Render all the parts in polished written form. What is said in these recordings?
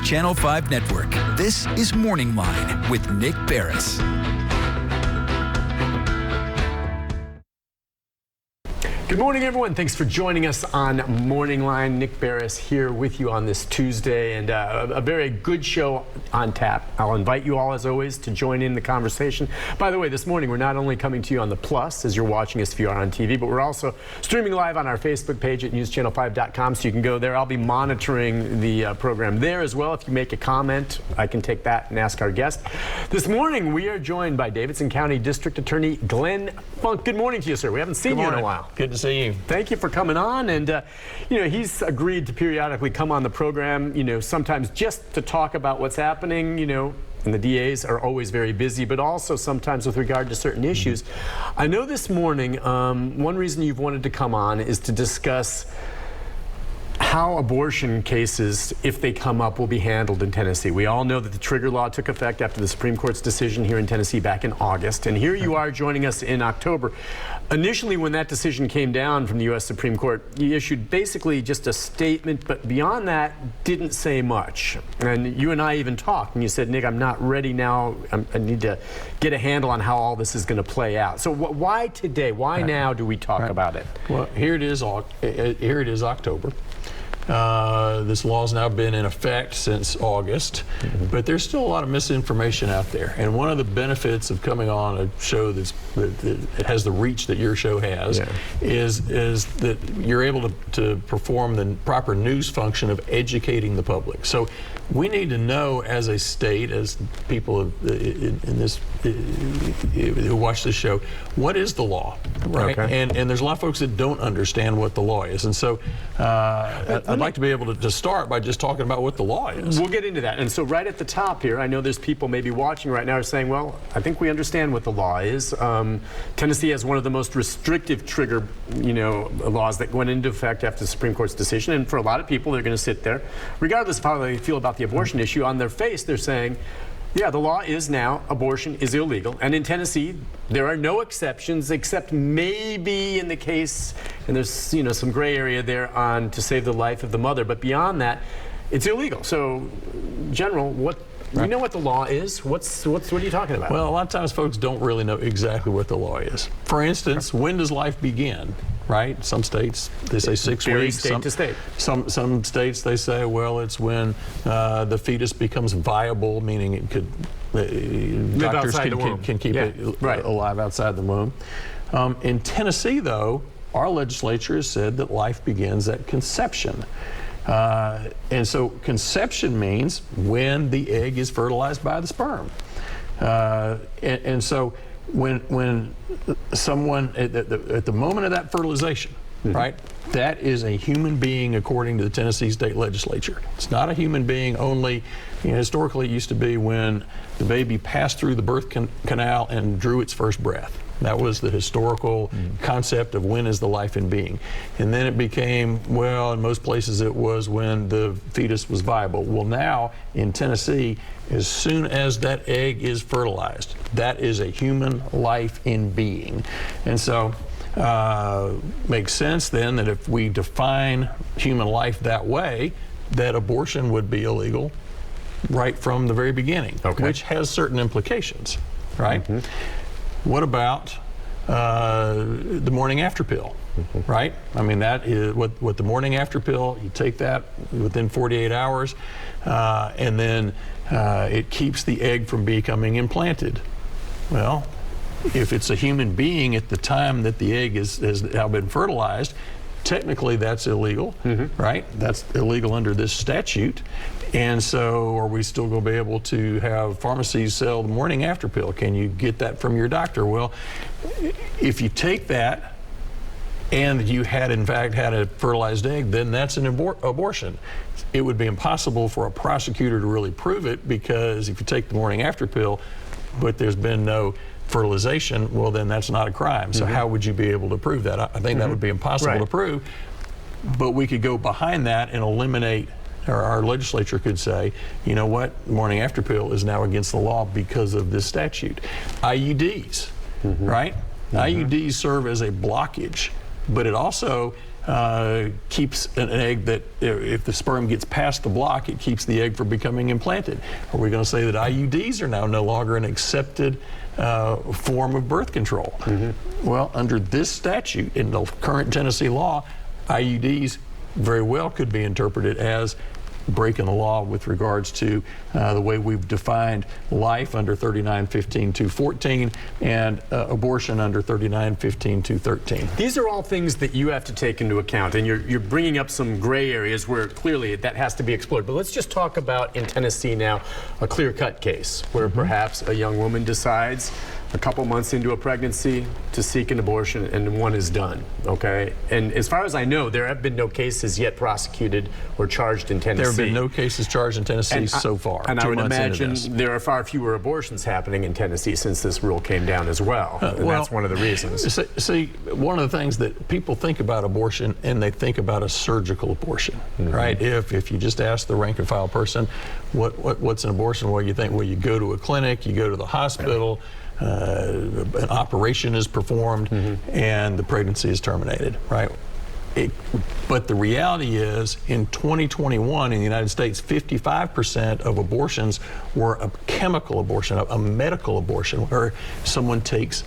Channel 5 Network. This is MorningLine with Nick Beres. Good morning, everyone. Thanks for joining us on Morning Line. Nick Beres here with you on this Tuesday, and a very good show on tap. I'll invite you all, as always, to join in the conversation. By the way, this morning we're not only coming to you on the Plus, as you're watching us if you are on TV, but we're also streaming live on our Facebook page at newschannel5.com, so you can go there. I'll be monitoring the program there as well. If you make a comment, I can take that and ask our guest. This morning we are joined by Davidson County District Attorney Glenn Funk. Good morning to you, sir. We haven't seen you in a while. Good to see you. Thank you for coming on, and he's agreed to periodically come on the program, sometimes just to talk about what's happening, and the DAs are always very busy, but also sometimes with regard to certain issues. I know this morning, one reason you've wanted to come on is to discuss how abortion cases, if they come up, will be handled in Tennessee. We all know that the trigger law took effect after the Supreme Court's decision here in Tennessee back in August, and here you are joining us in October. Initially, when that decision came down from the U.S. Supreme Court, you issued basically just a statement, but beyond that, didn't say much. And you and I even talked, and you said, Nick, I'm not ready now. I need to get a handle on how all this is going to play out. So why today? Why now do we talk about it? Well, here it is October. This law's now been in effect since August, but there's still a lot of misinformation out there. And one of the benefits of coming on a show that has the reach that your show has is that you're able to perform the proper news function of educating the public. So we need to know, as a state, as people in this who watch this show, what is the law, right? Okay. And there's a lot of folks that don't understand what the law is, and so I'd like to be able to start by just talking about what the law is. We'll get into that. And so right at the top here, I know there's people maybe watching right now are saying, well, I think we understand what the law is. Tennessee has one of the most restrictive trigger, laws that went into effect after the Supreme Court's decision. And for a lot of people, they're going to sit there, regardless of how they feel about the abortion issue, on their face, they're saying, yeah, the law is now, abortion is illegal. And in Tennessee, there are no exceptions, except maybe in the case, and there's some gray area there on to save the life of the mother. But beyond that, it's illegal. So, General, you know what the law is? What are you talking about? Well, a lot of times folks don't really know exactly what the law is. For instance, when does life begin? Right? Some states, they say 6 weeks. State to state. Some states, they say, well, it's when the fetus becomes viable, meaning it could, doctors can keep it alive outside the womb. In Tennessee, though, our legislature has said that life begins at conception. And so conception means when the egg is fertilized by the sperm. And so when someone at the moment of that fertilization, right, that is a human being according to the Tennessee state legislature. It's not a human being only. Historically, it used to be when the baby passed through the birth canal and drew its first breath. That was the historical concept of when is the life in being. And then it became, well, in most places it was when the fetus was viable. Well, now in Tennessee, as soon as that egg is fertilized, that is a human life in being. And so makes sense then that if we define human life that way, that abortion would be illegal right from the very beginning, which has certain implications, right? What about the morning after pill, right? I mean, that is what the morning after pill, you take that within 48 hours, and then it keeps the egg from becoming implanted. Well, if it's a human being at the time that the egg has now been fertilized, technically that's illegal, right? That's illegal under this statute. And so are we still going to be able to have pharmacies sell the morning after pill? Can you get that from your doctor? Well, if you take that and you had in fact had a fertilized egg, then that's an abortion. It would be impossible for a prosecutor to really prove it, because if you take the morning after pill but there's been no fertilization, well, then that's not a crime. So how would you be able to prove that? I think that would be impossible to prove. But we could go behind that and eliminate, or our legislature could say, you know what, morning after pill is now against the law because of this statute. IUDs, right? IUDs serve as a blockage, but it also keeps an egg that, if the sperm gets past the block, it keeps the egg from becoming implanted? Are we going to say that IUDs are now no longer an accepted form of birth control? Well, under this statute, in the current Tennessee law, IUDs very well could be interpreted as breaking the law with regards to the way we've defined life under 3915-214 and abortion under 3915-213. These are all things that you have to take into account, and you're bringing up some gray areas where clearly that has to be explored. But let's just talk about, in Tennessee now, a clear-cut case where perhaps a young woman decides a couple months into a pregnancy to seek an abortion, and one is done, okay? And as far as I know, there have been no cases yet prosecuted or charged in Tennessee. There have been no cases charged in Tennessee so far. And I would imagine there are far fewer abortions happening in Tennessee since this rule came down as well. And that's one of the reasons. See, one of the things that people think about abortion, and they think about a surgical abortion, right? If you just ask the rank and file person, what's an abortion? Well, you think, well, you go to a clinic, you go to the hospital, an operation is performed, and the pregnancy is terminated, right? But the reality is, in 2021 in the United States, 55% of abortions were a chemical abortion, a medical abortion, where someone takes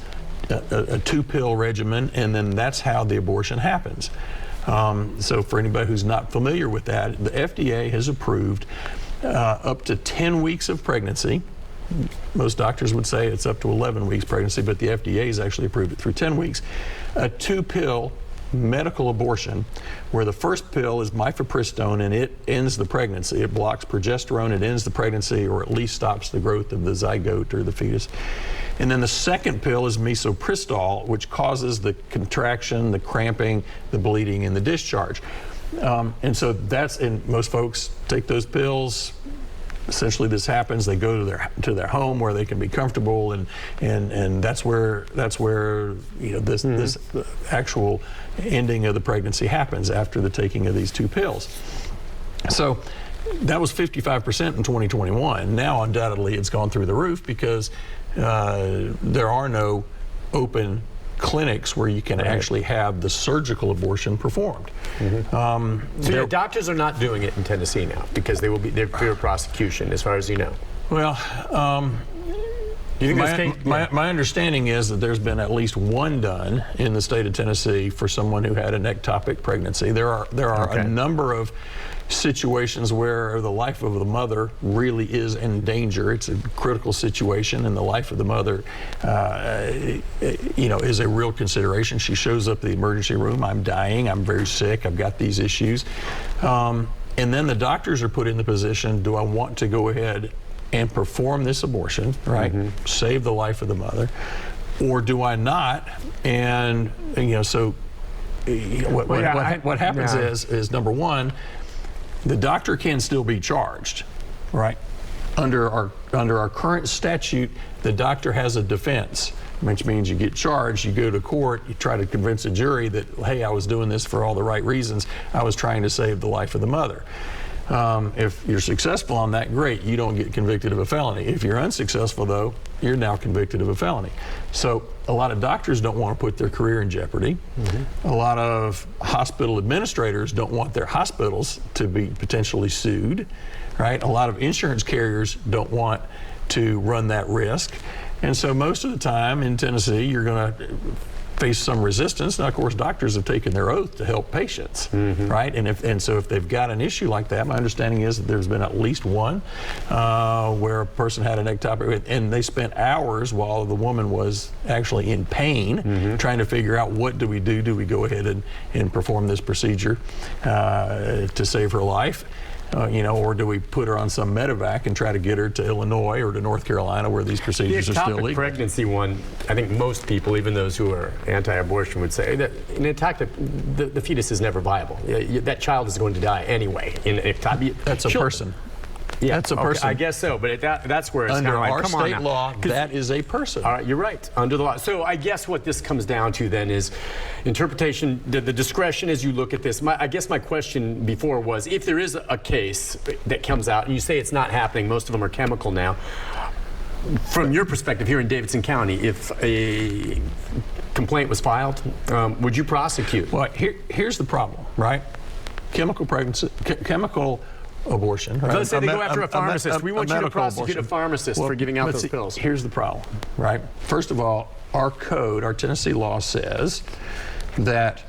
a 2-pill regimen, and then that's how the abortion happens. So for anybody who's not familiar with that, the FDA has approved up to 10 weeks of pregnancy. Most doctors would say it's up to 11 weeks pregnancy, but the FDA has actually approved it through 10 weeks. A 2-pill medical abortion, where the first pill is mifepristone, and it ends the pregnancy. It blocks progesterone, it ends the pregnancy, or at least stops the growth of the zygote or the fetus. And then the second pill is misoprostol, which causes the contraction, the cramping, the bleeding, and the discharge. And so and most folks take those pills. Essentially, this happens. They go to their home where they can be comfortable, and that's where this actual ending of the pregnancy happens after the taking of these 2 pills. So that was 55% in 2021. Now, undoubtedly, it's gone through the roof because there are no open clinics where you can actually have the surgical abortion performed. So doctors are not doing it in Tennessee now because they're fear of prosecution, as far as you know. Well, my understanding is that there's been at least one done in the state of Tennessee for someone who had an ectopic pregnancy. There are a number of situations where the life of the mother really is in danger. It's a critical situation, and the life of the mother, is a real consideration. She shows up at the emergency room. I'm dying. I'm very sick. I've got these issues. And then the doctors are put in the position, do I want to go ahead and perform this abortion, right? Save the life of the mother, or do I not? And so what happens is number one, the doctor can still be charged, right? Under our current statute, the doctor has a defense, which means you get charged, you go to court, you try to convince a jury that, hey, I was doing this for all the right reasons. I was trying to save the life of the mother. If you're successful on that, great, you don't get convicted of a felony. If you're unsuccessful, though, you're now convicted of a felony. So a lot of doctors don't want to put their career in jeopardy. A lot of hospital administrators don't want their hospitals to be potentially sued, right? A lot of insurance carriers don't want to run that risk. And so most of the time in Tennessee, you're going to face some resistance. Now, of course, doctors have taken their oath to help patients, right? And so if they've got an issue like that, my understanding is that there's been at least one where a person had an ectopic, and they spent hours while the woman was actually in pain trying to figure out, what do we do? Do we go ahead and perform this procedure to save her life? Or do we put her on some medevac and try to get her to Illinois or to North Carolina where these procedures are still legal? The ectopic pregnancy one, I think most people, even those who are anti-abortion, would say that in ectopic, the fetus is never viable. That child is going to die anyway. That's a person. Yeah, that's a person. I guess so, but that's where it's under kind of like, our come on state now. law, that is a person. All right, you're right, under the law. So I guess what this comes down to then is interpretation, the discretion as you look at this. I guess my question before was, if there is a case that comes out, and you say it's not happening, most of them are chemical now, from your perspective here in Davidson County, if a complaint was filed, would you prosecute? Well, here's the problem, right? Chemical pregnancy, chemical abortion. Right? Let's say they go after a pharmacist. We want you to prosecute a pharmacist for giving out those pills. Here's the problem, right? First of all, our code, our Tennessee law says that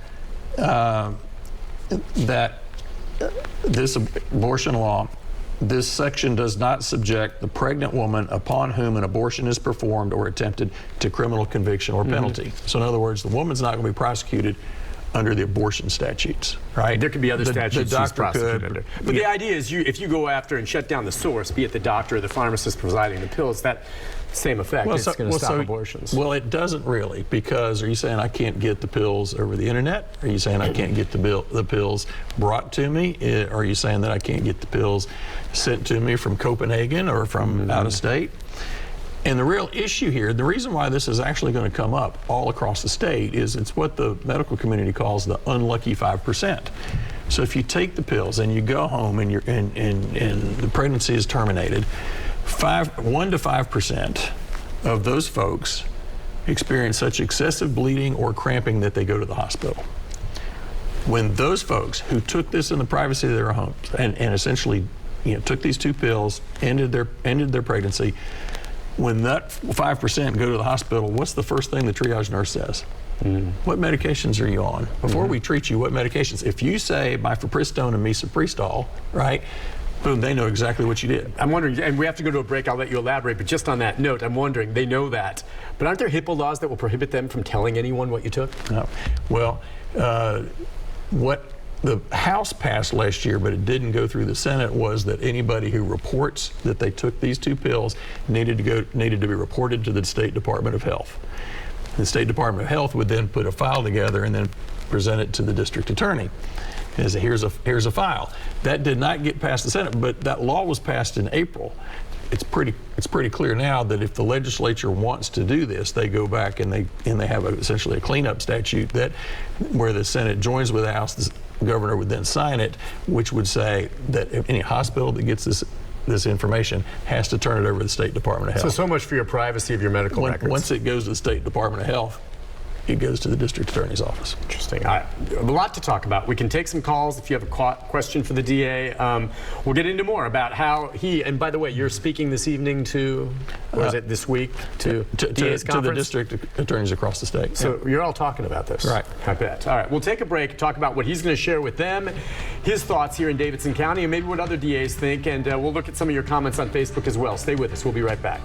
this abortion law, this section does not subject the pregnant woman upon whom an abortion is performed or attempted to criminal conviction or penalty. So in other words, the woman's not going to be prosecuted under the abortion statutes, right? There could be other statutes the she's doctor prosecuted under. But the idea is if you go after and shut down the source, be it the doctor or the pharmacist providing the pills, that same effect, it's going to stop abortions. Well, it doesn't really, because are you saying I can't get the pills over the internet? Are you saying I can't get the pills brought to me? Are you saying that I can't get the pills sent to me from Copenhagen or from out of state? And the real issue here, the reason why this is actually going to come up all across the state is it's what the medical community calls the unlucky 5%. So if you take the pills and you go home and the pregnancy is terminated, 1 to 5% of those folks experience such excessive bleeding or cramping that they go to the hospital. When those folks who took this in the privacy of their homes and essentially took these 2 pills, ended their pregnancy, when that 5% go to the hospital, what's the first thing the triage nurse says? What medications are you on? Before we treat you, what medications? If you say mifepristone and misoprostol, right, boom, they know exactly what you did. I'm wondering, and we have to go to a break, I'll let you elaborate, but just on that note, I'm wondering, they know that, but aren't there HIPAA laws that will prohibit them from telling anyone what you took? No. Well, what the House passed last year, but it didn't go through the Senate, was that anybody who reports that they took these 2 pills needed to be reported to the State Department of Health. The State Department of Health would then put a file together and then present it to the district attorney. And say, here's a file. That did not get past the Senate, but that law was passed in April. It's pretty clear now that if the legislature wants to do this, they go back and they have essentially a cleanup statute where the Senate joins with the House. The governor would then sign it, which would say that if any hospital that gets this information has to turn it over to the State Department of Health. So much for your privacy of your medical records. Once it goes to the State Department of Health, it goes to the district attorney's office. Interesting. A lot to talk about. We can take some calls if you have a question for the DA. We'll get into more about how and by the way, you're speaking this evening to, or is it this week, to DA's conference? To the district attorneys across the state. So you're all talking about this. Right. I bet. All right, we'll take a break, talk about what he's going to share with them, his thoughts here in Davidson County, and maybe what other DAs think, and we'll look at some of your comments on Facebook as well. Stay with us. We'll be right back.